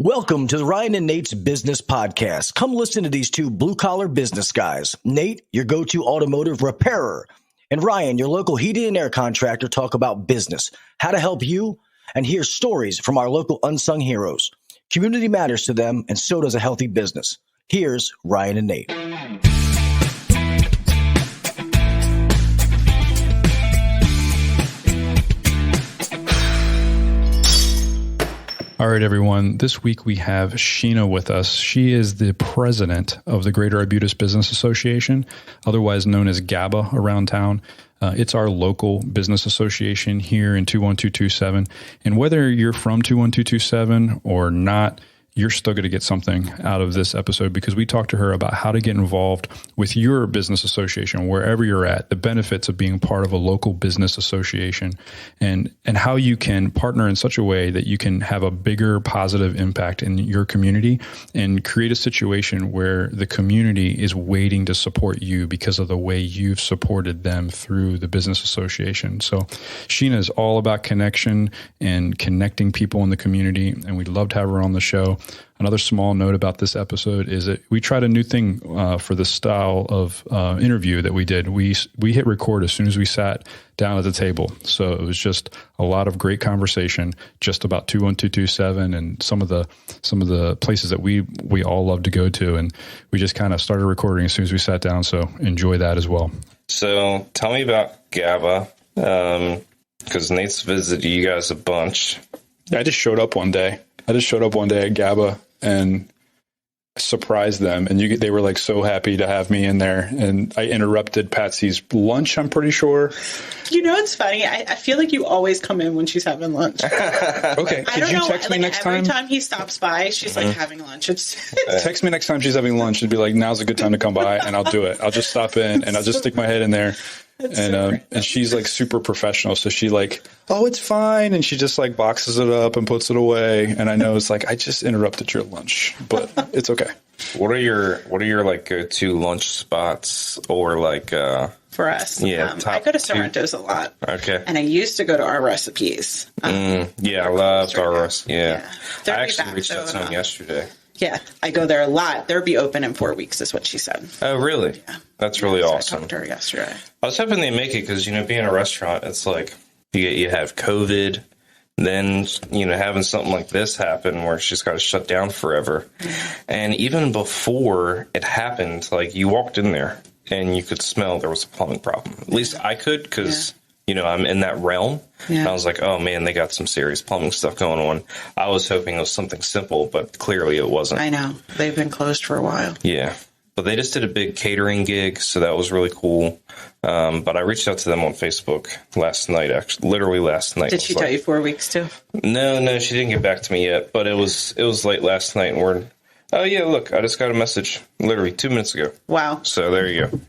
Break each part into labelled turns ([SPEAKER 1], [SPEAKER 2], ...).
[SPEAKER 1] Welcome to the Ryan and Nate's Business Podcast. Come listen to these two blue-collar business guys. Nate, your go-to automotive repairer, and Ryan, your local heating and air contractor, talk about business, how to help you, and hear stories from our local unsung heroes. Community matters to them, and so does a healthy business. Here's Ryan and Nate.
[SPEAKER 2] All right, everyone. This week we have Sheena with us. She is the president of the Greater Arbutus Business Association, otherwise known as GABA around town. It's our local business association here in 21227. And whether you're from 21227 or not, you're still going to get something out of this episode because we talked to her about how to get involved with your business association, wherever you're at, the benefits of being part of a local business association, and how you can partner in such a way that you can have a bigger positive impact in your community and create a situation where the community is waiting to support you because of the way you've supported them through the business association. So Sheena is all about connection and connecting people in the community, and we'd love to have her on the show. Another small note about this episode is that we tried a new thing for the style of interview that we did. We hit record as soon as we sat down at the table. So it was just a lot of great conversation just about 21227 and some of the places that we all love to go to. And we just kind of started recording as soon as we sat down. So enjoy that as well. So
[SPEAKER 3] tell me about GABA, because Nate's visited you guys a bunch.
[SPEAKER 2] I just showed up one day at GABA and surprised them. And they were like so happy to have me in there. And I interrupted Patsy's lunch, I'm pretty sure.
[SPEAKER 4] You know, it's funny. I feel like you always come in when she's having lunch.
[SPEAKER 2] Okay. Could you text me next time?
[SPEAKER 4] Every time he stops by, she's like having lunch.
[SPEAKER 2] Text me next time she's having lunch and be like, now's a good time to come by, and I'll do it. I'll just stop in and I'll just stick my head in there. And she's like super professional. So she like, oh, it's fine. And she just like boxes it up and puts it away. And I know it's like, I just interrupted your lunch, but it's okay.
[SPEAKER 3] What are your like go-to lunch spots or like,
[SPEAKER 4] for us?
[SPEAKER 3] Yeah.
[SPEAKER 4] I go to Sorrento's a lot.
[SPEAKER 3] Okay.
[SPEAKER 4] And I used to go to Our Recipes.
[SPEAKER 3] I love Our Recipes. Yeah. I actually reached out to them yesterday.
[SPEAKER 4] Yeah, I go there a lot. They'll be open in 4 weeks, is what she said.
[SPEAKER 3] Oh, really? Yeah. That's really awesome.
[SPEAKER 4] I talked to her yesterday.
[SPEAKER 3] I was hoping they make it because, being a restaurant, it's like you have COVID, then, having something like this happen where she's got to shut down forever. And even before it happened, like you walked in there and you could smell there was a plumbing problem. At least I could because... I'm in that realm. Yeah. I was like, oh, man, they got some serious plumbing stuff going on. I was hoping it was something simple, but clearly it wasn't.
[SPEAKER 4] I know. They've been closed for a while.
[SPEAKER 3] Yeah. But they just did a big catering gig, so that was really cool. But I reached out to them on Facebook last night, actually, literally last night.
[SPEAKER 4] Did she tell you 4 weeks, too?
[SPEAKER 3] No, she didn't get back to me yet. But it was late last night, and oh, yeah, look, I just got a message literally 2 minutes ago.
[SPEAKER 4] Wow.
[SPEAKER 3] So there you go.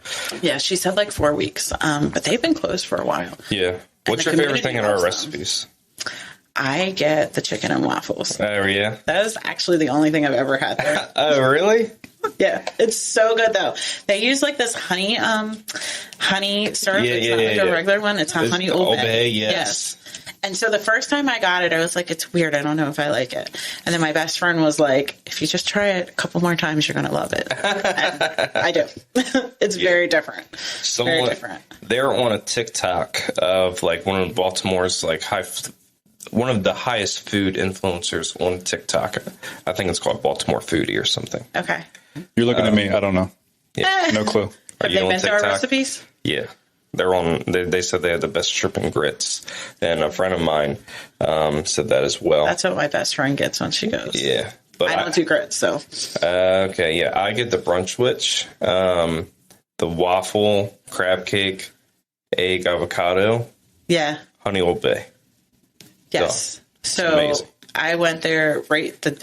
[SPEAKER 4] Yeah, she said like 4 weeks, but they've been closed for a while.
[SPEAKER 3] Yeah. What's your favorite thing in Our Recipes?
[SPEAKER 4] I get the chicken and waffles.
[SPEAKER 3] Oh, yeah?
[SPEAKER 4] That is actually the only thing I've ever had there.
[SPEAKER 3] Oh, really?
[SPEAKER 4] Yeah, it's so good, though. They use like this honey syrup. It's not like a regular one. It's a honey obey.
[SPEAKER 3] Yes.
[SPEAKER 4] And so the first time I got it, I was like, it's weird. I don't know if I like it. And then my best friend was like, if you just try it a couple more times, you're going to love it. And I do. It's very different. Very different.
[SPEAKER 3] They're on a TikTok of like one of Baltimore's like one of the highest food influencers on TikTok. I think it's called Baltimore Foodie or something.
[SPEAKER 4] Okay.
[SPEAKER 2] You're looking at me. I don't know.
[SPEAKER 3] Yeah.
[SPEAKER 2] No clue.
[SPEAKER 4] Have they been to Our Recipes?
[SPEAKER 3] Yeah. They're on. They said they had the best shrimp and grits, and a friend of mine said that as well.
[SPEAKER 4] That's what my best friend gets when she goes.
[SPEAKER 3] Yeah, but
[SPEAKER 4] I don't do grits, so.
[SPEAKER 3] Okay, yeah, I get the brunch witch, the waffle, crab cake, egg avocado.
[SPEAKER 4] Yeah.
[SPEAKER 3] Honey Old Bay.
[SPEAKER 4] Yes. So I went there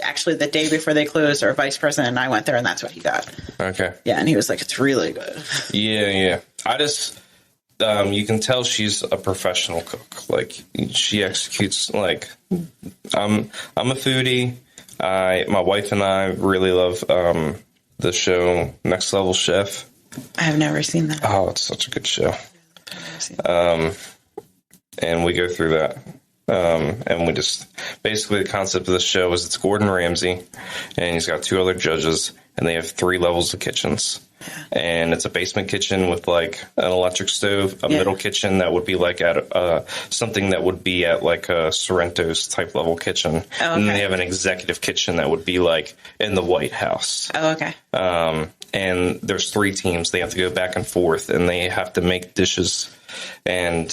[SPEAKER 4] actually the day before they closed. Our vice president and I went there, and that's what he got. Okay. Yeah, and he was like, "It's really good."
[SPEAKER 3] Yeah. I just. You can tell she's a professional cook. Like she executes. Like I'm a foodie. My wife and I really love the show Next Level Chef.
[SPEAKER 4] I have never seen that.
[SPEAKER 3] Oh, it's such a good show. And we go through that And we just, basically the concept of the show is it's Gordon Ramsay, and he's got 2 other judges, and they have 3 levels of kitchens. And it's a basement kitchen with like an electric stove, a middle kitchen that would be like at something that would be at like a Sorrento's type level kitchen. And then they have an executive kitchen that would be like in the White House. And there's 3 teams. They have to go back and forth, and they have to make dishes, and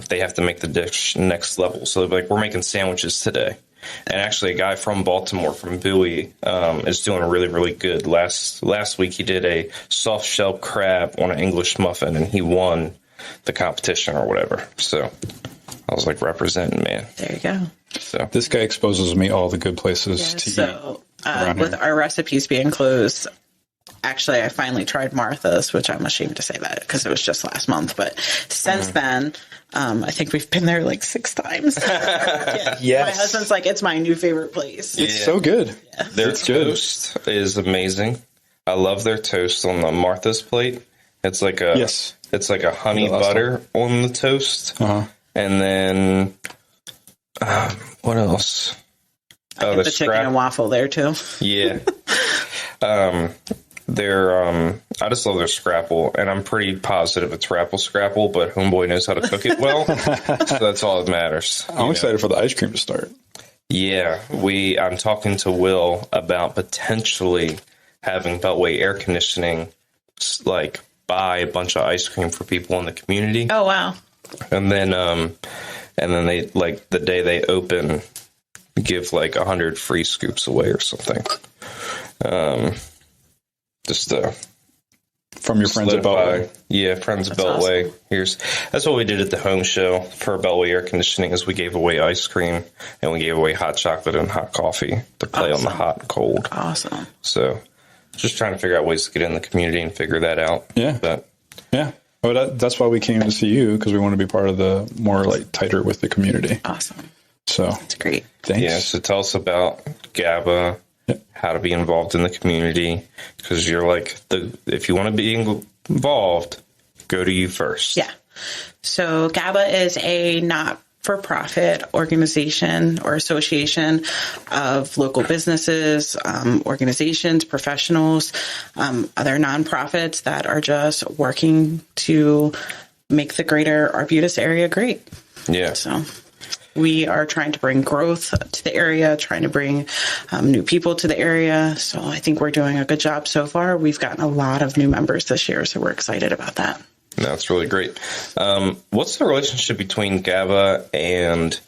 [SPEAKER 3] they have to make the dish next level. So like we're making sandwiches today. And actually, a guy from Baltimore, from Bowie, is doing really, really good. Last week, he did a soft shell crab on an English muffin, and he won the competition or whatever. So I was like, representing, man.
[SPEAKER 4] There you go.
[SPEAKER 3] So
[SPEAKER 2] this guy exposes me all the good places to eat.
[SPEAKER 4] So with our recipes being closed, actually, I finally tried Martha's, which I'm ashamed to say that because it was just last month. But since then, I think we've been there like 6 times. Yes. My husband's like, it's my new favorite place.
[SPEAKER 2] It's so good.
[SPEAKER 4] Yeah.
[SPEAKER 3] Their toast is amazing. I love their toast on the Martha's plate. It's like a it's like a honey butter on the toast. And then what else?
[SPEAKER 4] The chicken and waffle there too.
[SPEAKER 3] Yeah. I just love their scrapple, and I'm pretty positive it's Rapple Scrapple, but homeboy knows how to cook it well, so that's all that matters.
[SPEAKER 2] I'm excited for the ice cream to start.
[SPEAKER 3] Yeah, I'm talking to Will about potentially having Beltway Air Conditioning, like, buy a bunch of ice cream for people in the community.
[SPEAKER 4] Oh, wow.
[SPEAKER 3] And then they, like, the day they open, give, like, 100 free scoops away or something. Just
[SPEAKER 2] from your friends at Beltway.
[SPEAKER 3] Yeah, friends at Beltway. Awesome. That's what we did at the home show for Beltway Air Conditioning is we gave away ice cream and we gave away hot chocolate and hot coffee to play on the hot and cold.
[SPEAKER 4] Awesome.
[SPEAKER 3] So just trying to figure out ways to get in the community and figure that out.
[SPEAKER 2] Yeah. Well, that's why we came to see you, because we want to be part of the more like tighter with the community.
[SPEAKER 4] Awesome.
[SPEAKER 2] So
[SPEAKER 4] that's great.
[SPEAKER 3] Thanks. Yeah. So tell us about GABA. How to be involved in the community, because you're like if you want to be involved, go to you first.
[SPEAKER 4] Yeah. So GABA is a not-for-profit organization or association of local businesses, organizations, professionals, other nonprofits that are just working to make the Greater Arbutus area great.
[SPEAKER 3] Yeah.
[SPEAKER 4] So we are trying to bring growth to the area, trying to bring new people to the area. So I think we're doing a good job so far. We've gotten a lot of new members this year, so we're excited about that.
[SPEAKER 3] That's really great. What's the relationship between GABA and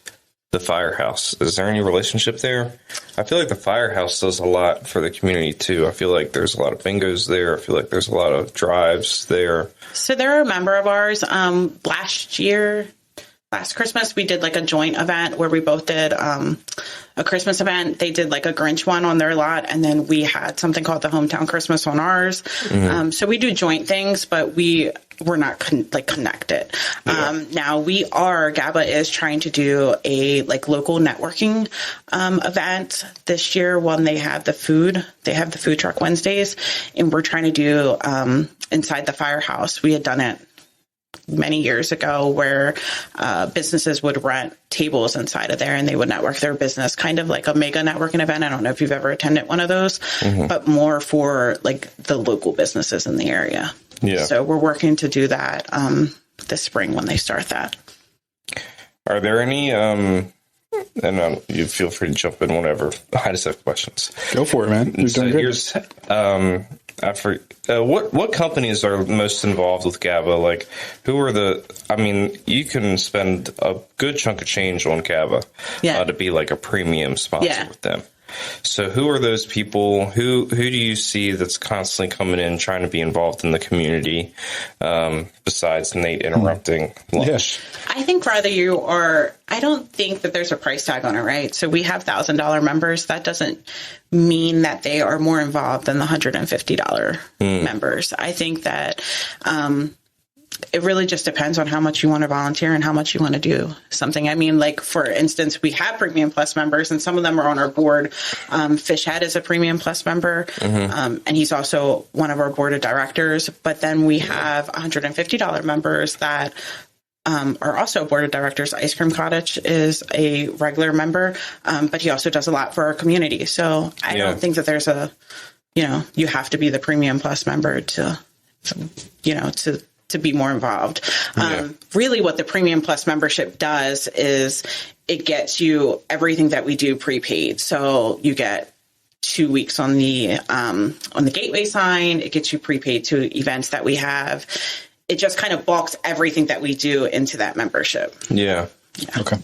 [SPEAKER 3] the Firehouse? Is there any relationship there? I feel like the Firehouse does a lot for the community, too. I feel like there's a lot of bingos there. I feel like there's a lot of drives there.
[SPEAKER 4] So they're a member of ours. Last Christmas, we did like a joint event where we both did a Christmas event. They did like a Grinch one on their lot, and then we had something called the Hometown Christmas on ours. So we do joint things, but we're not connected. Now GABA is trying to do a like local networking event this year when they have the food truck Wednesdays, and we're trying to do inside the Firehouse. We had done it many years ago where businesses would rent tables inside of there and they would network their business, kind of like a mega networking event. I don't know if you've ever attended one of those, but more for like the local businesses in the area. Yeah. So we're working to do that this spring when they start that.
[SPEAKER 3] Are there any, you feel free to jump in whenever. I just have questions.
[SPEAKER 2] Go for it, man. You're doing good.
[SPEAKER 3] What companies are most involved with GABA? Like, who are you can spend a good chunk of change on GABA to be like a premium sponsor with them. So who are those people? Who do you see that's constantly coming in trying to be involved in the community besides Nate interrupting lunch?
[SPEAKER 4] Yes. I think I don't think that there's a price tag on it, right? So we have $1,000 members. That doesn't mean that they are more involved than the $150 members. I think that it really just depends on how much you want to volunteer and how much you want to do something. I mean, like, for instance, we have Premium Plus members, and some of them are on our board. Fishhead is a Premium Plus member, and he's also one of our board of directors. But then we have $150 members that are also board of directors. Ice Cream Cottage is a regular member, but he also does a lot for our community. So I don't think that there's you have to be the Premium Plus member to be more involved. Really what the Premium Plus membership does is it gets you everything that we do prepaid. So you get 2 weeks on the gateway sign. It gets you prepaid to events that we have. It just kind of bulks everything that we do into that membership.
[SPEAKER 3] Yeah.
[SPEAKER 2] Okay.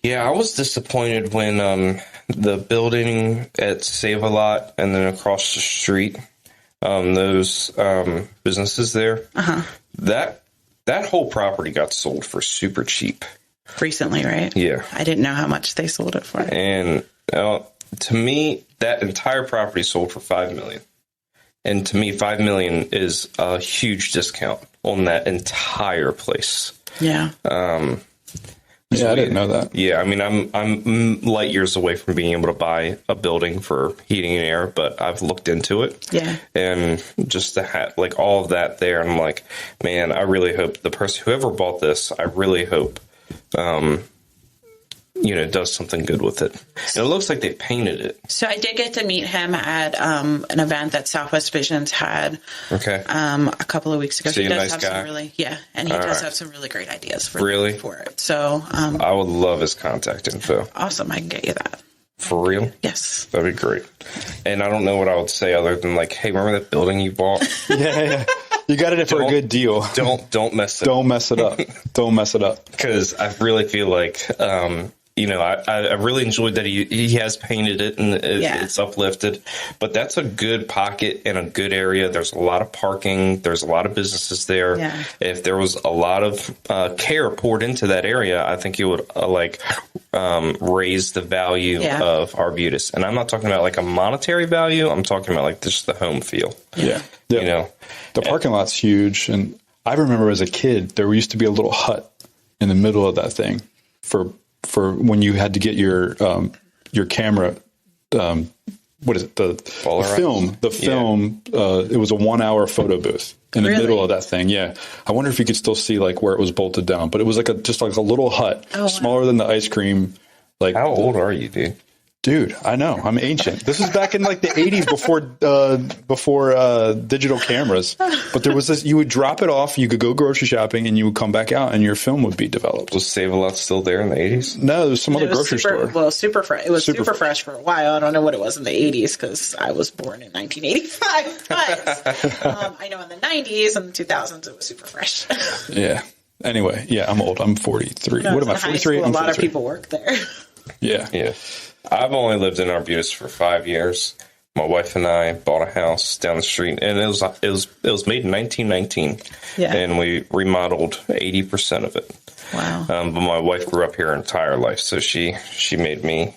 [SPEAKER 3] Yeah, I was disappointed when the building at Save-A-Lot and then across the street, those businesses there, that whole property got sold for super cheap.
[SPEAKER 4] Recently, right?
[SPEAKER 3] Yeah.
[SPEAKER 4] I didn't know how much they sold it for.
[SPEAKER 3] And to me, that entire property sold for $5 million. And to me, $5 million is a huge discount on that entire place.
[SPEAKER 4] Yeah.
[SPEAKER 2] I didn't know that.
[SPEAKER 3] Yeah, I mean, I'm light years away from being able to buy a building for heating and air, but I've looked into it.
[SPEAKER 4] Yeah.
[SPEAKER 3] And just to have like all of that there, and I'm like, man, I really hope whoever bought this, I really hope, does something good with it. And it looks like they painted it.
[SPEAKER 4] So I did get to meet him at an event that Southwest Visions had a couple of weeks ago.
[SPEAKER 3] So
[SPEAKER 4] he does
[SPEAKER 3] nice
[SPEAKER 4] have
[SPEAKER 3] guy.
[SPEAKER 4] some really, and he does have some really great ideas for it. So
[SPEAKER 3] I would love his contact info.
[SPEAKER 4] Awesome. I can get you that.
[SPEAKER 3] For real?
[SPEAKER 4] Yes.
[SPEAKER 3] That'd be great. And I don't know what I would say other than like, hey, remember that building you bought?
[SPEAKER 2] Yeah. You got it for a good deal.
[SPEAKER 3] Don't mess it up.
[SPEAKER 2] Don't mess it up. Don't mess it up.
[SPEAKER 3] Because I really feel like, I really enjoyed that he has painted it and it's uplifted. But that's a good pocket and a good area. There's a lot of parking. There's a lot of businesses there.
[SPEAKER 4] Yeah.
[SPEAKER 3] If there was a lot of care poured into that area, I think it would raise the value of Arbutus. And I'm not talking about like a monetary value. I'm talking about like just the home feel.
[SPEAKER 2] Yeah. The parking lot's huge. And I remember as a kid, there used to be a little hut in the middle of that thing for when you had to get your camera, what is it? The film. It was a 1 hour photo booth in the middle of that thing. Yeah. I wonder if you could still see like where it was bolted down, but it was like just like a little hut, smaller than the ice cream. Like,
[SPEAKER 3] how old are you, dude?
[SPEAKER 2] Dude, I know. I'm ancient. This is back in like the 80s before digital cameras. But there was this, you would drop it off, you could go grocery shopping, and you would come back out and your film would be developed.
[SPEAKER 3] Was Save-A-Lot still there in the 80s?
[SPEAKER 2] No, there was some other grocery store.
[SPEAKER 4] Well, Super Fresh. It was Super Fresh for a while. I don't know what it was in the 80s because I was born in 1985. But I know in the 90s and the 2000s it was Super Fresh.
[SPEAKER 2] Yeah. Anyway, I'm old. I'm 43. What am I, 43?
[SPEAKER 4] A lot of people work there.
[SPEAKER 2] Yeah.
[SPEAKER 3] Yeah. I've only lived in Arbutus for 5 years. My wife and I bought a house down the street, and it was made in 1919.
[SPEAKER 4] Yeah.
[SPEAKER 3] And we remodeled 80% of it.
[SPEAKER 4] Wow.
[SPEAKER 3] But my wife grew up here her entire life, so she made me.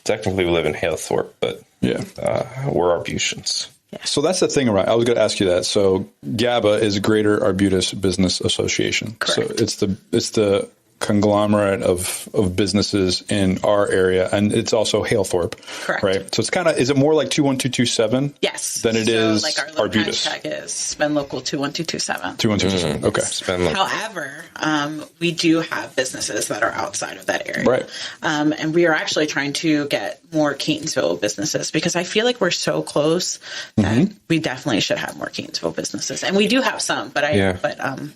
[SPEAKER 3] Technically, we live in Halethorpe, but we're Arbutians.
[SPEAKER 2] Yeah. So that's the thing, right? I was going to ask you that. So GABA is Greater Arbutus Business Association.
[SPEAKER 4] Correct.
[SPEAKER 2] So it's the conglomerate of businesses in our area, and it's also Halethorpe.
[SPEAKER 4] Correct.
[SPEAKER 2] Right? So it's kind of, is it more like 21227?
[SPEAKER 4] Yes.
[SPEAKER 2] Than it is
[SPEAKER 4] like our little
[SPEAKER 2] Arbutus.
[SPEAKER 4] hashtag is Spend Local 21227.
[SPEAKER 2] 21227. Okay.
[SPEAKER 4] However, we do have businesses that are outside of that area.
[SPEAKER 2] Right.
[SPEAKER 4] And we are actually trying to get more Catonsville businesses because I feel like we're so close that we definitely should have more Catonsville businesses. And we do have some, but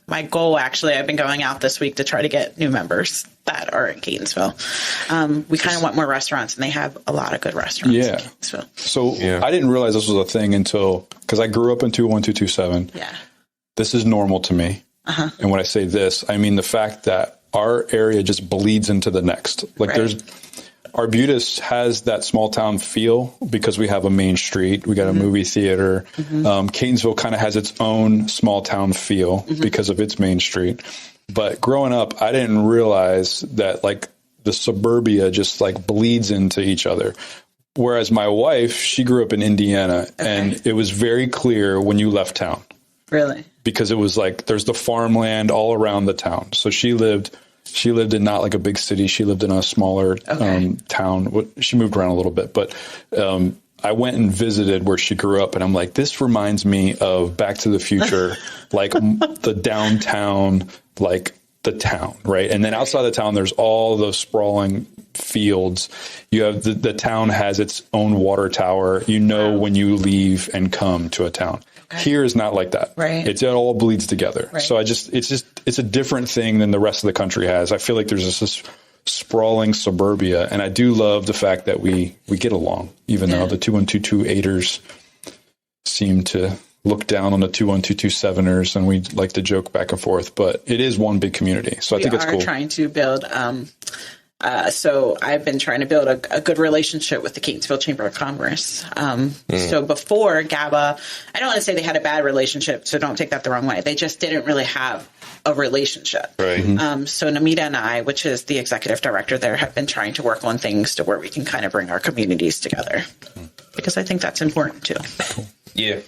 [SPEAKER 4] my goal actually, I've been going out this week to try to get new members that are in Catonsville. We kind of want more restaurants, and they have a lot of good restaurants in Catonsville.
[SPEAKER 2] So I didn't realize this was a thing until, because I grew up in 21227.
[SPEAKER 4] Yeah.
[SPEAKER 2] This is normal to me. And when I say this, I mean the fact that our area just bleeds into the next. Like Arbutus has that small town feel because we have a main street. We got a movie theater. Catonsville kind of has its own small town feel because of its main street. But growing up, I didn't realize that like the suburbia just like bleeds into each other. Whereas my wife, she grew up in Indiana, and it was very clear when you left town.
[SPEAKER 4] Really?
[SPEAKER 2] Because it was like there's the farmland all around the town. So she lived in not like a big city. She lived in a smaller town. She moved around a little bit, but I went and visited where she grew up, and I'm like, this reminds me of Back to the Future, like the downtown, like the town, right? And then outside the town, there's all those sprawling fields. You have the town has its own water tower. You know when you leave and come to a town. Okay. Here is not like that.
[SPEAKER 4] Right.
[SPEAKER 2] It all bleeds together. Right. So it's a different thing than the rest of the country has. I feel like there's this sprawling suburbia, and I do love the fact that we get along, even though the 21228ers seem to look down on the 21227ers, and we like to joke back and forth, but it is one big community. So I think it's cool.
[SPEAKER 4] We are trying to build, so I've been trying to build a good relationship with the Catonsville Chamber of Commerce. So before GABA, I don't want to say they had a bad relationship, so don't take that the wrong way. They just didn't really have a relationship.
[SPEAKER 3] Right.
[SPEAKER 4] So Namita and I, which is the executive director there, have been trying to work on things to where we can kind of bring our communities together, because I think that's important too.
[SPEAKER 2] Cool.
[SPEAKER 3] Yeah.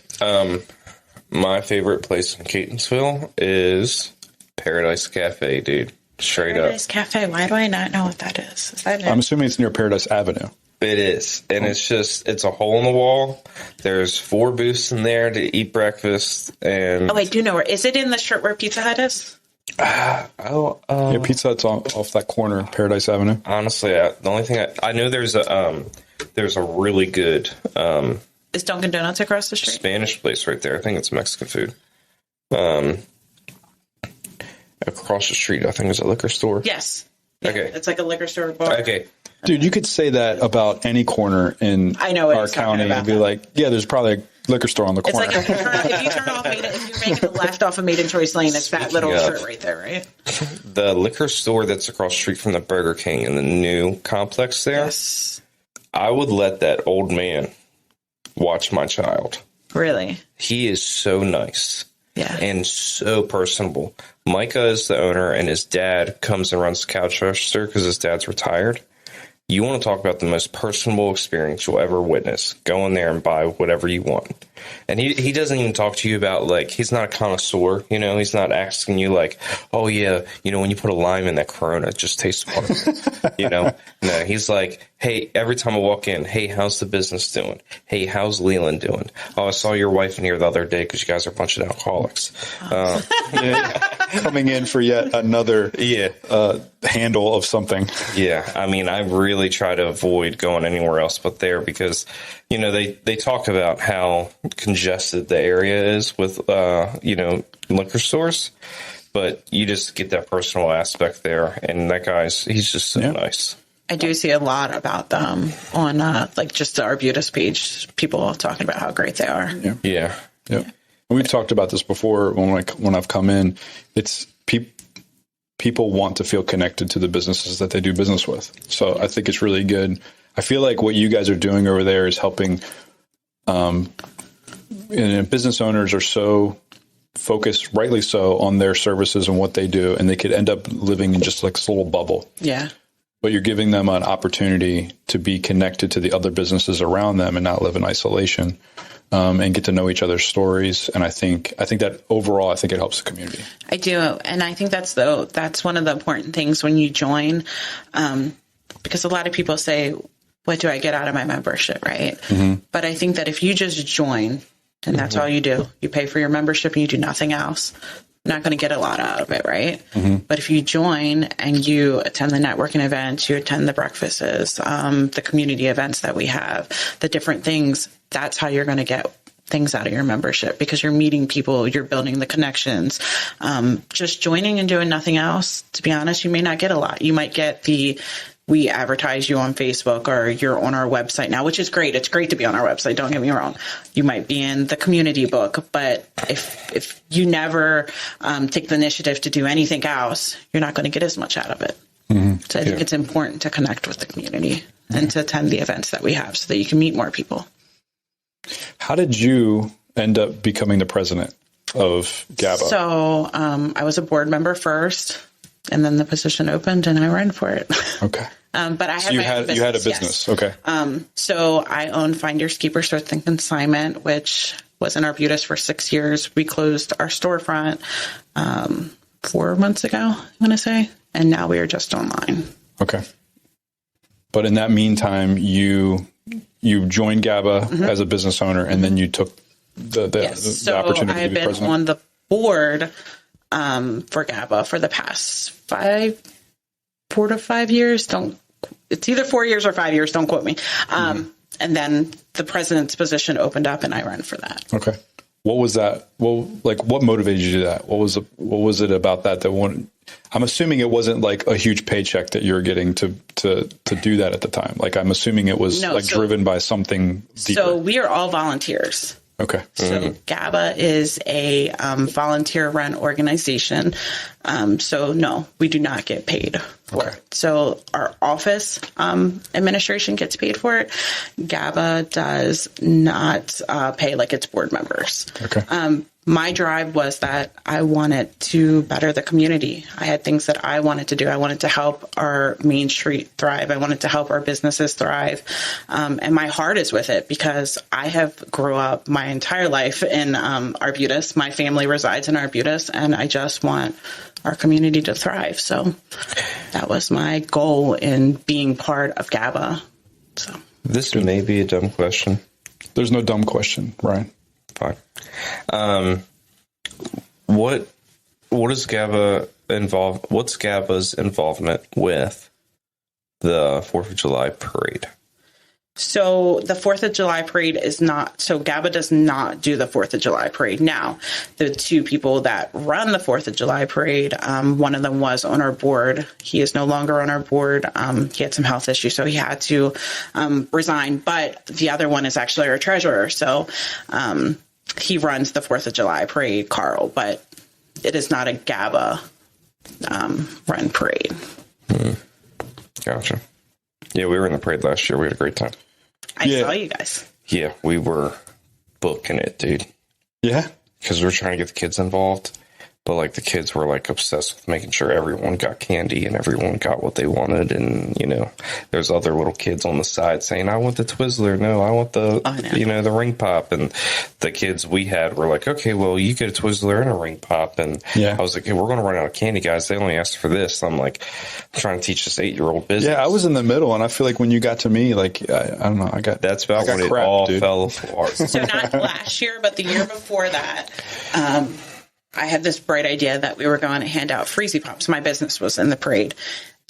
[SPEAKER 3] My favorite place in Catonsville is Paradise Cafe, dude. Straight
[SPEAKER 4] Paradise Cafe. Why do I not know what that is? Is that it?
[SPEAKER 2] I'm assuming it's near Paradise Avenue.
[SPEAKER 3] It is. And it's a hole in the wall. There's 4 booths in there to eat breakfast. And
[SPEAKER 4] I do know where. Is it in the shirt where Pizza Hut is?
[SPEAKER 2] Yeah, Pizza Hut's off that corner, Paradise Avenue.
[SPEAKER 3] Honestly, the only thing I know there's a really good
[SPEAKER 4] is Dunkin' Donuts across the street?
[SPEAKER 3] Spanish place right there. I think it's Mexican food. Across the street, I think it's a liquor store.
[SPEAKER 4] Yes.
[SPEAKER 3] Yeah, okay.
[SPEAKER 4] It's like a liquor store bar.
[SPEAKER 3] Okay.
[SPEAKER 2] Dude, you could say that about any corner in our county and be like, yeah, there's probably a liquor store on the corner.
[SPEAKER 4] It's like if you turn off, if you're making a left off of Maiden Choice Lane, it's that little shirt right there, right?
[SPEAKER 3] The liquor store that's across the street from the Burger King and the new complex there.
[SPEAKER 4] Yes.
[SPEAKER 3] I would let that old man watch my child.
[SPEAKER 4] Really?
[SPEAKER 3] He is so nice.
[SPEAKER 4] Yeah.
[SPEAKER 3] And so personable. Micah is the owner, and his dad comes and runs the couch register because his dad's retired. You want to talk about the most personable experience you'll ever witness. Go in there and buy whatever you want. And he doesn't even talk to you about, like, he's not a connoisseur, you know? He's not asking you, like, oh, yeah, you know, when you put a lime in that Corona, it just tastes fun, you know? No, he's like, hey, every time I walk in, hey, how's the business doing? Hey, how's Leland doing? Oh, I saw your wife in here the other day because you guys are a bunch of alcoholics.
[SPEAKER 2] Coming in for yet another handle of something.
[SPEAKER 3] Yeah, I mean, I really try to avoid going anywhere else but there because, you know, they talk about how congested the area is with, you know, liquor stores, but you just get that personal aspect there. And that he's just so nice.
[SPEAKER 4] I do see a lot about them on, like, just the Arbutus page, people talking about how great they are.
[SPEAKER 3] Yeah.
[SPEAKER 2] And we've talked about this before when I've come in. It's people want to feel connected to the businesses that they do business with. So I think it's really good. I feel like what you guys are doing over there is helping. And business owners are so focused, rightly so, on their services and what they do, and they could end up living in just like this little bubble.
[SPEAKER 4] Yeah.
[SPEAKER 2] But you're giving them an opportunity to be connected to the other businesses around them and not live in isolation, and get to know each other's stories. And I think that overall, I think it helps the community.
[SPEAKER 4] I do. And I think that's one of the important things when you join, because a lot of people say, what do I get out of my membership? Right. Mm-hmm. But I think that if you just join and that's all you do, you pay for your membership and you do nothing else, you're not going to get a lot out of it. Right. Mm-hmm. But if you join and you attend the networking events, you attend the breakfasts, the community events that we have, the different things, that's how you're going to get things out of your membership, because you're meeting people, you're building the connections. Just joining and doing nothing else, to be honest, you may not get a lot. You might get we advertise you on Facebook, or you're on our website now, which is great. It's great to be on our website. Don't get me wrong. You might be in the community book, but if you never take the initiative to do anything else, you're not going to get as much out of it. Mm-hmm. So I think it's important to connect with the community and to attend the events that we have so that you can meet more people.
[SPEAKER 2] How did you end up becoming the president of GABA?
[SPEAKER 4] So I was a board member first, and then the position opened, and I ran for it.
[SPEAKER 2] Okay.
[SPEAKER 4] But I
[SPEAKER 2] had you had a business. Yes. Okay.
[SPEAKER 4] So I owned Finders Keepers Thrift and Consignment, which was in Arbutus for 6 years. We closed our storefront 4 months ago, I want to say, and now we are just online.
[SPEAKER 2] Okay. But in that meantime, you joined GABA as a business owner, and then you took the opportunity to be president.
[SPEAKER 4] I've been on the board for GABA for the past 4 to 5 years. It's either 4 years or 5 years. Don't quote me. And then the president's position opened up and I ran for that.
[SPEAKER 2] Okay. What was that? Well, like what motivated you to do that? What was it about that one? I'm assuming it wasn't like a huge paycheck that you're getting to do that at the time. Like I'm assuming it was driven by something deeper. So
[SPEAKER 4] we are all volunteers.
[SPEAKER 2] Okay.
[SPEAKER 4] So GABA is a volunteer-run organization. So no, we do not get paid for it. So our office administration gets paid for it. GABA does not pay like its board members.
[SPEAKER 2] Okay.
[SPEAKER 4] My drive was that I wanted to better the community. I had things that I wanted to do. I wanted to help our Main Street thrive. I wanted to help our businesses thrive. And my heart is with it because I have grew up my entire life in Arbutus. My family resides in Arbutus, and I just want our community to thrive. So that was my goal in being part of GABA. So
[SPEAKER 3] this may be a dumb question.
[SPEAKER 2] There's no dumb question, Ryan.
[SPEAKER 3] Fine. What is GABA involved? What's GABA's involvement with the 4th of July parade?
[SPEAKER 4] So the 4th of July parade is not, so GABA does not do the 4th of July parade. Now, the two people that run the 4th of July parade, one of them was on our board. He is no longer on our board. He had some health issues, so he had to resign. But the other one is actually our treasurer. So he runs the 4th of July parade, Carl, but it is not a GABA run parade.
[SPEAKER 3] Gotcha. Yeah, we were in the parade last year. We had a great time.
[SPEAKER 4] I saw you guys.
[SPEAKER 3] Yeah, we were booking it, dude.
[SPEAKER 2] Yeah?
[SPEAKER 3] Because we were trying to get the kids involved. But, like, the kids were, like, obsessed with making sure everyone got candy and everyone got what they wanted. And, you know, there's other little kids on the side saying, I want the Twizzler. No, I want the, the ring pop. And the kids we had were like, okay, well, you get a Twizzler and a ring pop. And I was like, hey, we're going to run out of candy, guys. They only asked for this. I'm like, I'm trying to teach this 8-year-old business. Yeah,
[SPEAKER 2] I was in the middle. And I feel like when you got to me, like, I don't know.
[SPEAKER 3] That's about when it all fell apart.
[SPEAKER 4] So not last year, but the year before that, I had this bright idea that we were going to hand out Freezy Pops. My business was in the parade.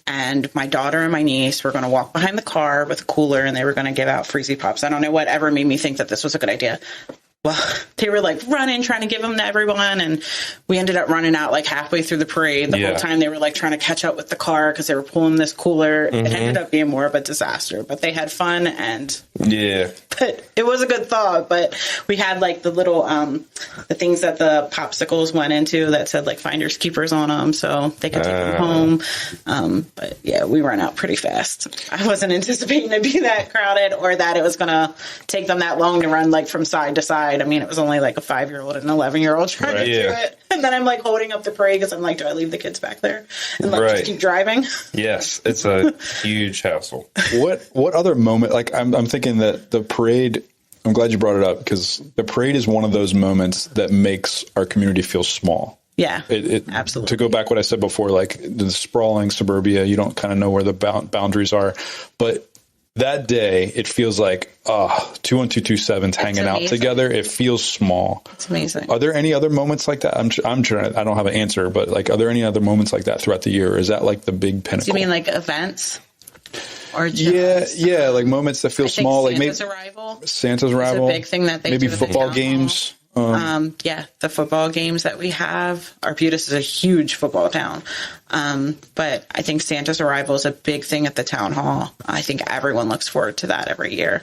[SPEAKER 4] And my daughter and my niece were going to walk behind the car with a cooler, and they were going to give out Freezy Pops. I don't know what ever made me think that this was a good idea. Well, they were like running, trying to give them to everyone. And we ended up running out like halfway through the parade. The whole time they were like trying to catch up with the car because they were pulling this cooler. It ended up being more of a disaster, but they had fun. And but it was a good thought. But we had like the little, the things that the popsicles went into that said like finders keepers on them. So they could take them home. But yeah, we ran out pretty fast. I wasn't anticipating to be that crowded or that it was going to take them that long to run like from side to side. I mean, it was only like a 5-year-old and an 11-year-old trying to do it. And then I'm like holding up the parade because I'm like, do I leave the kids back there and like just keep driving?
[SPEAKER 3] Yes, it's a huge hassle.
[SPEAKER 2] What other moment? Like I'm thinking that the parade. I'm glad you brought it up because the parade is one of those moments that makes our community feel small.
[SPEAKER 4] Yeah,
[SPEAKER 2] it
[SPEAKER 4] absolutely.
[SPEAKER 2] To go back what I said before, like the sprawling suburbia, you don't kind of know where the boundaries are, but that day, it feels like 21227's hanging out together. It feels small.
[SPEAKER 4] It's amazing.
[SPEAKER 2] Are there any other moments like that? I'm trying. I don't have an answer, but like, are there any other moments like that throughout the year? Or is that like the big pinnacle?
[SPEAKER 4] Do you mean like events? Or just,
[SPEAKER 2] yeah, like moments that feel small. Like maybe
[SPEAKER 4] Santa's arrival. It's a big thing that they
[SPEAKER 2] maybe
[SPEAKER 4] do
[SPEAKER 2] football games.
[SPEAKER 4] The football games that we have. Arbutus is a huge football town. But I think Santa's arrival is a big thing at the town hall. I think everyone looks forward to that every year.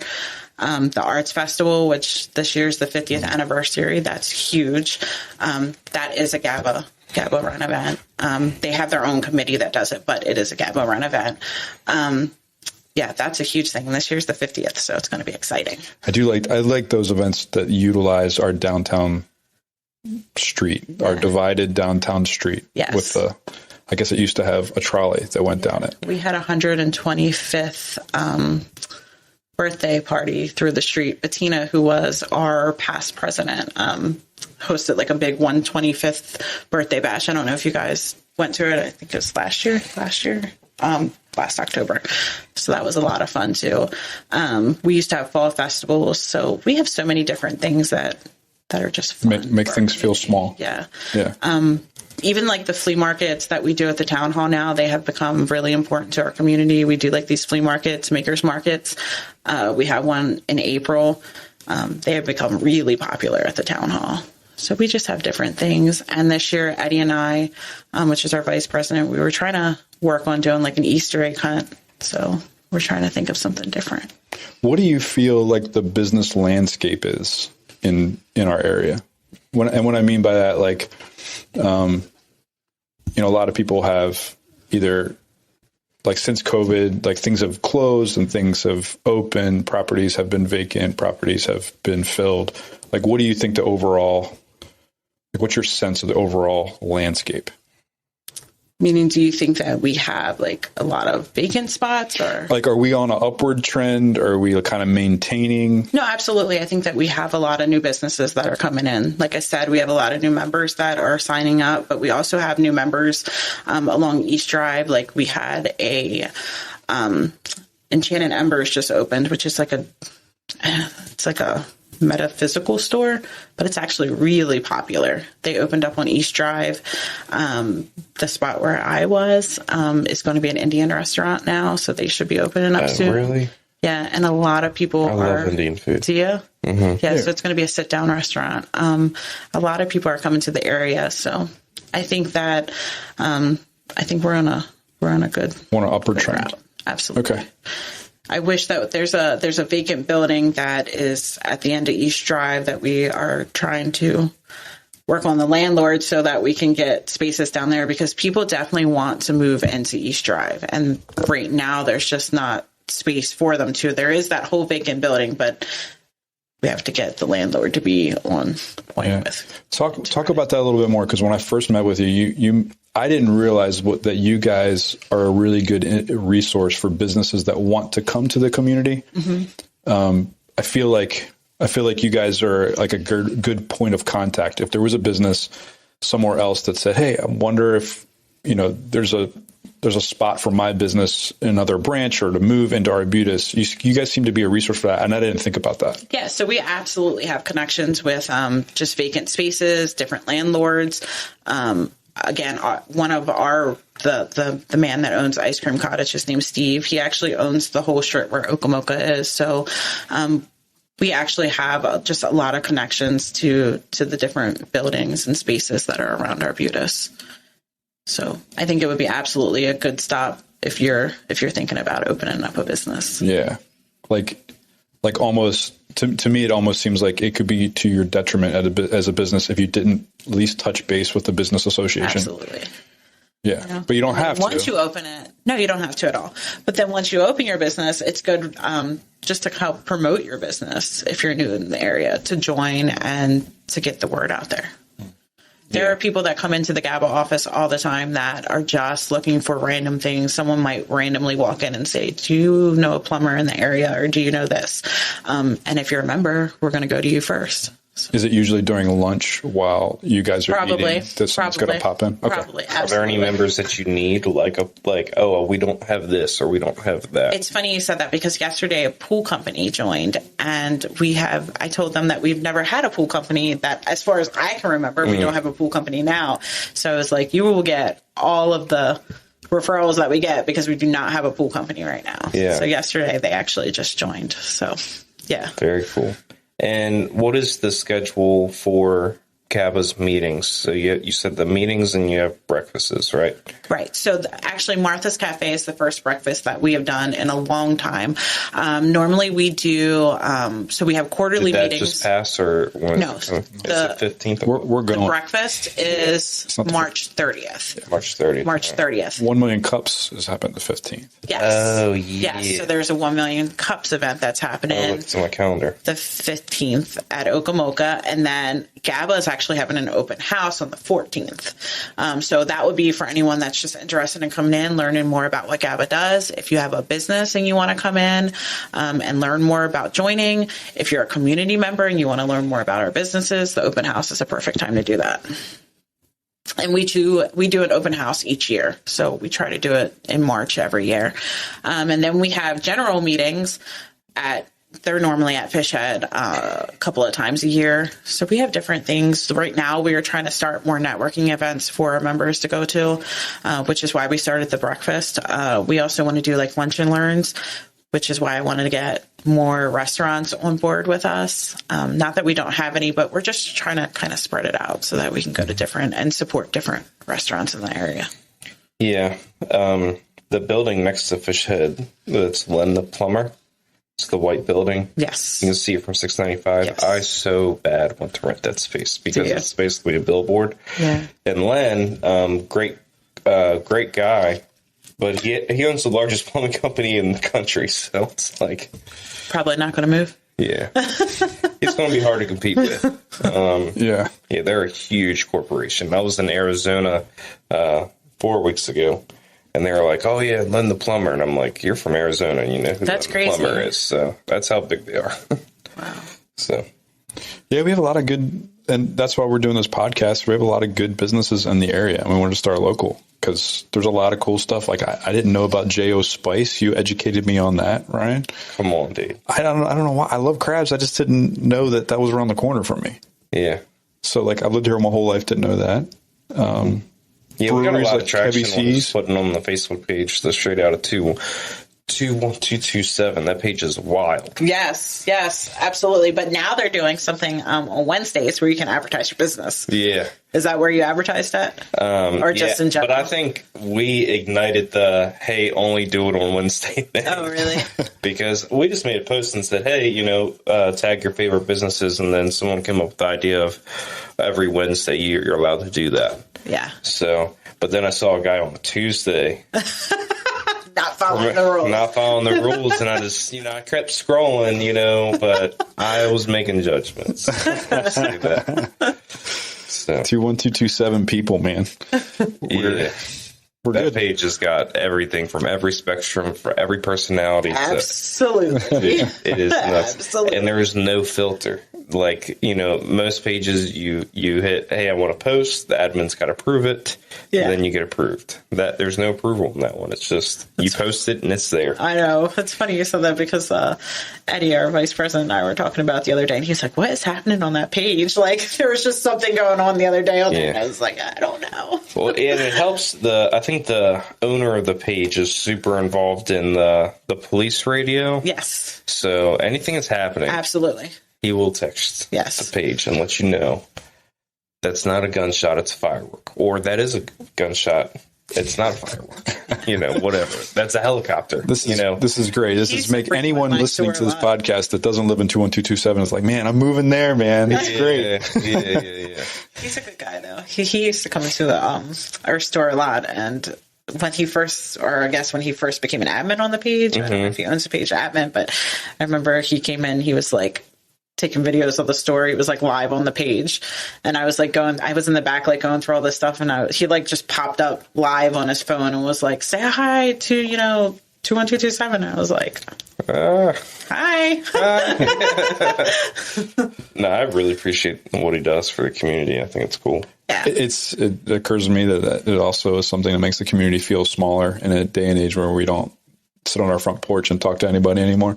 [SPEAKER 4] The Arts Festival, which this year's the 50th anniversary, that's huge. That is a GABA run event. They have their own committee that does it, but it is a GABA run event. Yeah, that's a huge thing. And this year's the 50th, so it's going to be exciting. I
[SPEAKER 2] like those events that utilize our downtown street, our divided downtown street.
[SPEAKER 4] Yes.
[SPEAKER 2] With I guess it used to have a trolley that went down it.
[SPEAKER 4] We had 125th birthday party through the street. Bettina, who was our past president, hosted like a big 125th birthday bash. I don't know if you guys went to it. I think it was last October. So that was a lot of fun too. We used to have fall festivals. So we have so many different things that are just fun.
[SPEAKER 2] Make things feel small.
[SPEAKER 4] Yeah.
[SPEAKER 2] Yeah.
[SPEAKER 4] even like the flea markets that we do at the town hall now, they have become really important to our community. We do like these flea markets, makers markets. We have one in April. They have become really popular at the town hall. So we just have different things. And this year, Eddie and I, which is our vice president, we were trying to work on doing like an Easter egg hunt. So we're trying to think of something different.
[SPEAKER 2] What do you feel like the business landscape is in our area? What I mean by that, like, a lot of people have either, like, since COVID, like, things have closed and things have opened, properties have been vacant, properties have been filled. Like, what do you think what's your sense of the overall landscape?
[SPEAKER 4] Meaning, do you think that we have like a lot of vacant spots, or
[SPEAKER 2] like, are we on an upward trend? Or are we kind of maintaining?
[SPEAKER 4] No, absolutely. I think that we have a lot of new businesses that are coming in. Like I said, we have a lot of new members that are signing up, but we also have new members along East Drive. Like we had a Enchanted Embers just opened, which is like a metaphysical store, but it's actually really popular. They opened up on East Drive. The spot where I was is going to be an Indian restaurant now, so they should be opening up soon.
[SPEAKER 3] Really?
[SPEAKER 4] Yeah, and a lot of people
[SPEAKER 3] I love Indian food.
[SPEAKER 4] Do you?
[SPEAKER 3] Mm-hmm.
[SPEAKER 4] Yeah, so it's going to be a sit-down restaurant. A lot of people are coming to the area, so I think that we're on a good
[SPEAKER 2] upward trend.
[SPEAKER 4] route. Absolutely.
[SPEAKER 2] Okay.
[SPEAKER 4] I wish that there's a vacant building that is at the end of East Drive that we are trying to work on the landlord so that we can get spaces down there, because people definitely want to move into East Drive. And right now there's just not space for them to. There is that whole vacant building, but we have to get the landlord to be on point with.
[SPEAKER 2] Talk about that a little bit more, because when I first met with you, I didn't realize that you guys are a really good resource for businesses that want to come to the community. Mm-hmm. I feel like you guys are like a good point of contact. If there was a business somewhere else that said, "Hey, I wonder if there's a spot for my business in another branch or to move into Arbutus," you guys seem to be a resource for that, and I didn't think about that.
[SPEAKER 4] Yeah, so we absolutely have connections with just vacant spaces, different landlords. Again, one of the man that owns Ice Cream Cottage, his name's Steve. He actually owns the whole strip where Okamoka is. So we actually have just a lot of connections to the different buildings and spaces that are around Arbutus. So I think it would be absolutely a good stop if you're thinking about opening up a business.
[SPEAKER 2] Yeah, like almost to me, it almost seems like it could be to your detriment as a business if you didn't at least touch base with the business association.
[SPEAKER 4] Absolutely.
[SPEAKER 2] Yeah, but you don't have to.
[SPEAKER 4] Once you open it, no, you don't have to at all. But then once you open your business, it's good just to help promote your business if you're new in the area, to join and to get the word out there. There are people that come into the GABA office all the time that are just looking for random things. Someone might randomly walk in and say, "Do you know a plumber in the area, or do you know this?" And if you're a member, we're going to go to you first. So.
[SPEAKER 2] Is it usually during lunch while you guys are eating that someone's going to pop in? Okay.
[SPEAKER 4] Probably.
[SPEAKER 3] Are there any members that you need, we don't have this or we don't have that?
[SPEAKER 4] It's funny you said that, because yesterday a pool company joined, and I told them that we've never had a pool company that, as far as I can remember, we don't have a pool company now. So I was like, you will get all of the referrals that we get because we do not have a pool company right now.
[SPEAKER 3] Yeah.
[SPEAKER 4] So yesterday they actually just joined. So yeah.
[SPEAKER 3] Very cool. And what is the schedule for GABA's meetings? So you said the meetings and you have breakfasts, right?
[SPEAKER 4] Right. So actually, Martha's Cafe is the first breakfast that we have done in a long time. Normally we do, so we have quarterly meetings.
[SPEAKER 3] Did that just pass, or when?
[SPEAKER 4] No.
[SPEAKER 3] Is it 15th?
[SPEAKER 2] We're going.
[SPEAKER 4] The breakfast is March 30th.
[SPEAKER 3] Yeah, March 30th.
[SPEAKER 4] March 30th.
[SPEAKER 2] 1 million cups has happened the 15th.
[SPEAKER 4] Yes.
[SPEAKER 3] Oh, yeah.
[SPEAKER 4] Yes. So there's a 1 million cups event that's happening.
[SPEAKER 3] Oh, look, it's on my calendar.
[SPEAKER 4] The 15th at Okamoka, and then GABA is actually having an open house on the 14th. So that would be for anyone that's just interested in coming in, learning more about what GABA does. If you have a business and you want to come in and learn more about joining, if you're a community member and you want to learn more about our businesses, the open house is a perfect time to do that. And we do an open house each year. So we try to do it in March every year. And then we have general meetings at they're normally at Fish Head a couple of times a year. So we have different things. Right now, we are trying to start more networking events for our members to go to, which is why we started the breakfast. We also want to do like lunch and learns, which is why I wanted to get more restaurants on board with us. Not that we don't have any, but we're just trying to kind of spread it out so that we can go to different and support different restaurants in the area.
[SPEAKER 3] Yeah. The building next to Fish Head, that's Len the Plumber. It's the white building.
[SPEAKER 4] Yes.
[SPEAKER 3] You can see it from 695.
[SPEAKER 4] Yes.
[SPEAKER 3] I so bad want to rent that space because it's basically a billboard.
[SPEAKER 4] Yeah.
[SPEAKER 3] And Len, great guy, but he owns the largest plumbing company in the country. So it's like...
[SPEAKER 4] Probably not going to move.
[SPEAKER 3] Yeah. It's going to be hard to compete with. Yeah, they're a huge corporation. I was in Arizona 4 weeks ago. And they were like, "Oh yeah, Len the Plumber," and I'm like, "You're from Arizona, you know who Len the Plumber is." So that's how big they are.
[SPEAKER 4] Wow.
[SPEAKER 3] So,
[SPEAKER 2] yeah, we have a lot of good, and that's why we're doing this podcast. We have a lot of good businesses in the area, and we wanted to start local because there's a lot of cool stuff. Like I didn't know about J.O. Spice. You educated me on that, Ryan.
[SPEAKER 3] Come on, dude.
[SPEAKER 2] I don't know why. I love crabs. I just didn't know that was around the corner from me.
[SPEAKER 3] Yeah.
[SPEAKER 2] So like I've lived here my whole life, didn't know that.
[SPEAKER 3] Yeah, we got a lot of traction on putting on the Facebook page. The Straight Out of 21227. That page is wild.
[SPEAKER 4] Yes, absolutely. But now they're doing something on Wednesdays where you can advertise your business.
[SPEAKER 3] Yeah.
[SPEAKER 4] Is that where you advertised at? Or just in general?
[SPEAKER 3] But I think we ignited the, hey, only do it on Wednesday thing.
[SPEAKER 4] Oh, really?
[SPEAKER 3] Because we just made a post and said, hey, tag your favorite businesses. And then someone came up with the idea of every Wednesday you're allowed to do that.
[SPEAKER 4] Yeah.
[SPEAKER 3] So, but then I saw a guy on a Tuesday.
[SPEAKER 4] Not following the rules.
[SPEAKER 3] Not following the rules. And I just, I kept scrolling, but I was making judgments. Let's do that. So
[SPEAKER 2] 21227 people, man.
[SPEAKER 3] That page has got everything from every spectrum, for every personality.
[SPEAKER 4] Absolutely.
[SPEAKER 3] So, it is nuts.
[SPEAKER 4] Absolutely.
[SPEAKER 3] And there's no filter. Like, most pages you hit, hey, I want to post, the admin's got to approve it, and then you get approved. There's no approval on that one. It's just, you post it and it's there.
[SPEAKER 4] I know. It's funny you said that because Eddie, our vice president, and I were talking about the other day, and he's like, what is happening on that page? Like, there was just something going on the other day on there, and I was like, I don't know. Well,
[SPEAKER 3] and it helps I think the owner of the page is super involved in the police radio.
[SPEAKER 4] Yes.
[SPEAKER 3] So anything that's happening.
[SPEAKER 4] Absolutely.
[SPEAKER 3] He will text the page and let you know that's not a gunshot, it's a firework. Or that is a gunshot, it's not a firework. Whatever. That's a helicopter.
[SPEAKER 2] This is great. This is make anyone listening to this podcast that doesn't live in 21227 is like, man, I'm moving there, man. It's great.
[SPEAKER 3] Yeah.
[SPEAKER 4] He's a good guy, though. He used to come into our store a lot, and when he first became an admin on the page, I don't know if he owns the page admin, but I remember he came in, he was like taking videos of the store. He was like live on the page, and I was like I was in the back like going through all this stuff, and he like just popped up live on his phone and was like, say hi to 21227. I was like, hi.
[SPEAKER 3] No, I really appreciate what he does for the community. I think it's cool.
[SPEAKER 4] Yeah.
[SPEAKER 2] It occurs to me that it also is something that makes the community feel smaller in a day and age where we don't sit on our front porch and talk to anybody anymore.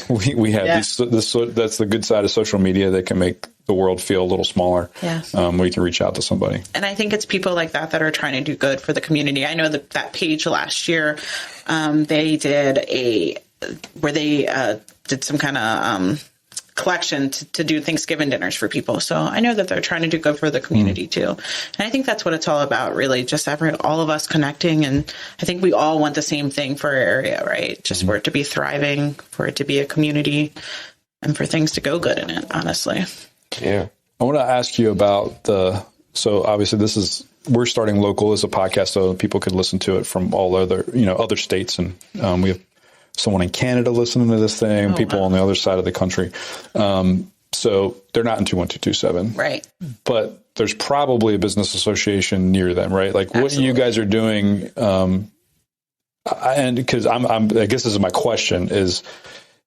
[SPEAKER 2] We have that's the good side of social media that can make the world feel a little smaller.
[SPEAKER 4] Yes.
[SPEAKER 2] Where you can reach out to somebody. And
[SPEAKER 4] I think it's people like that are trying to do good for the community. I know that page last year, they did where they did some kind of collection to do Thanksgiving dinners for people. So I know that they're trying to do good for the community too. And I think that's what it's all about, really, just all of us connecting. And I think we all want the same thing for our area, right? Just for it to be thriving, for it to be a community, and for things to go good in it, honestly.
[SPEAKER 2] Yeah. I want to ask you about so obviously we're starting local as a podcast, so people could listen to it from all other states. And we have someone in Canada listening to this thing, people on the other side of the country. So they're not in 21227. Right. But there's probably a business association near them, right? Like Absolutely. What you guys are doing, and because I guess this is my question is,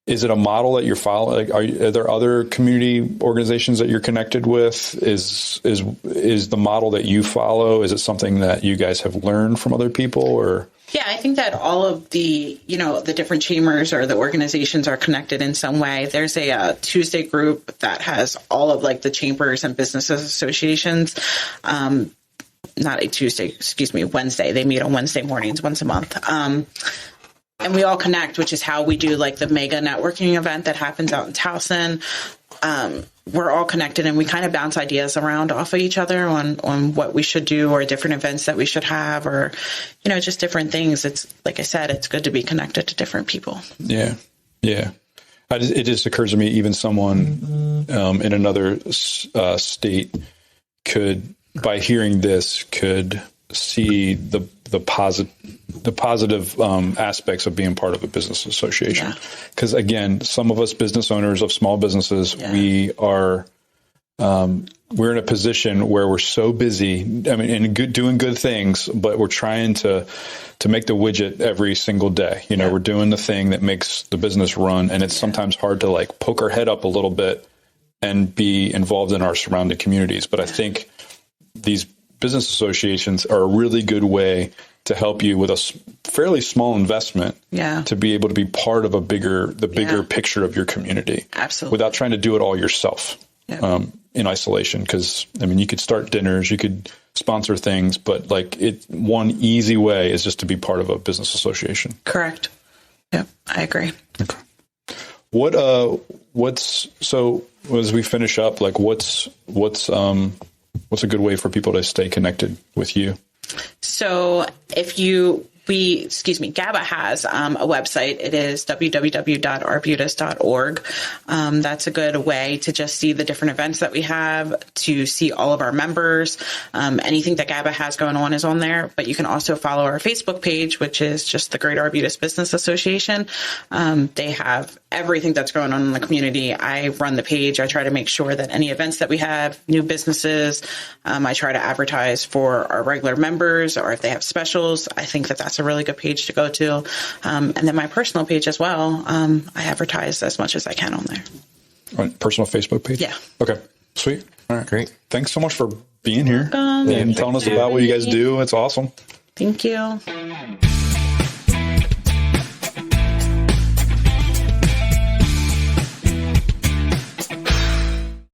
[SPEAKER 2] Is it a model that you're following? Like, are there other community organizations that you're connected with? Is the model that you follow? Is it something that you guys have learned from other people, or?
[SPEAKER 4] Yeah, I think that all of the, the different chambers or the organizations are connected in some way. There's a Tuesday group that has all of like the chambers and businesses associations. Not a Tuesday, Wednesday. They meet on Wednesday mornings once a month. And we all connect, which is how we do like the mega networking event that happens out in Towson. We're all connected and we kind of bounce ideas around off of each other on what we should do or different events that we should have or, just different things. It's like I said, it's good to be connected to different people.
[SPEAKER 2] Yeah. Yeah. It just occurs to me, even someone in another state could, by hearing this, could see the positive aspects of being part of a business association. Because again, some of us business owners of small businesses, we're in a position where we're so busy, and doing good things, but we're trying to make the widget every single day. We're doing the thing that makes the business run, and it's sometimes hard to like poke our head up a little bit and be involved in our surrounding communities. But I think these business associations are a really good way to help you with a fairly small investment to be able to be part of the bigger picture of your community.
[SPEAKER 4] Absolutely.
[SPEAKER 2] Without trying to do it all yourself in isolation. Because, you could start dinners, you could sponsor things, but like one easy way is just to be part of a business association.
[SPEAKER 4] Correct. Yep, I agree.
[SPEAKER 2] Okay. So as we finish up, like what's a good way for people to stay connected with you?
[SPEAKER 4] So GABA has a website. It is www.arbutus.org. That's a good way to just see the different events that we have, to see all of our members. Anything that GABA has going on is on there, but you can also follow our Facebook page, which is just the Greater Arbutus Business Association. They have everything that's going on in the community. I run the page. I try to make sure that any events that we have, new businesses, I try to advertise for our regular members, or if they have specials. I think that that's a really good page to go to. And then my personal page as well. I advertise as much as I can on there.
[SPEAKER 2] All right, personal Facebook page?
[SPEAKER 4] Yeah.
[SPEAKER 2] Okay. Sweet. All right.
[SPEAKER 3] Great.
[SPEAKER 2] Thanks so much for being here and telling us about what you guys do. It's awesome.
[SPEAKER 4] Thank you.